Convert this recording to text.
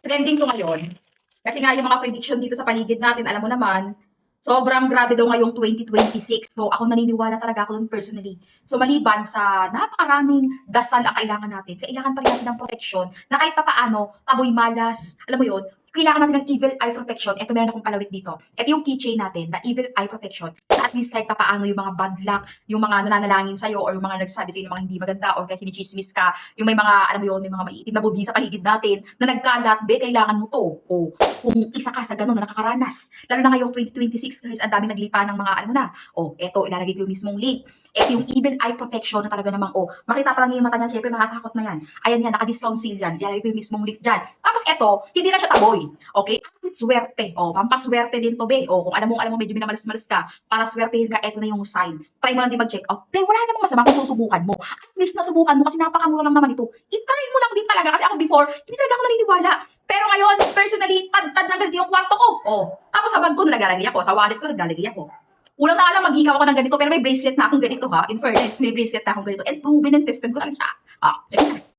trending to ngayon. Kasi nga yung mga prediction dito sa paligid natin, alam mo naman, sobrang grabe daw ngayong 2026. So ako naniniwala talaga ako dun personally. So maliban sa napakaraming dasal ang kailangan natin, kailangan pa rin natin ng protection na kahit papaano, taboy malas, alam mo yun, kailangan natin ng evil eye protection. Ito meron akong palawit dito. Ito yung keychain natin, the evil eye protection. Na at least kahit papaano yung mga bad luck, yung mga nananalangin sa'yo, or yung mga nagsasabi sa'yo ng mga hindi maganda, or kahit hinichismis ka, yung may mga, alam mo yun, may mga maiitim na budhi sa paligid natin, na nagkalat, be, kailangan mo to. O, kung isa ka sa ganun na nakakaranas, lalo na ngayong 2026 guys, ang dami naglipa ng mga, alam mo na, eto, ilalagay ko yung mismong link. Eto yung evil eye protection na talaga namang, makita pa lang yung mata niyan, syempre makakakot na yan. Ayan yan, naka-discount sale yan, ilalagay ko yung mismong link dyan. Tapos eto, hindi na siya taboy. Okay? Ang swerte. Pampaswerte din to, be. Kung alam mo, medyo minamalas-malas ka, para swertehin ka, eto na yung sign. Try mo lang din mag-check out. Be, wala namang masama kung susubukan mo. At least nasubukan mo kasi napakamura lang naman ito. I-try mo lang din talaga kasi ako before, hindi talaga ako naniniwala. Pero ngayon, personally, tad na ganito yung kwarto ko. Tapos sa bag ko naglalagay ako, sa wallet ko naglalagay ako. Ulang na alam, mag-ikaw ako ng ganito, pero may bracelet na akong ganito ha. In fairness, may bracelet na akong ganito. And proven and tested ko lang siya. Check na.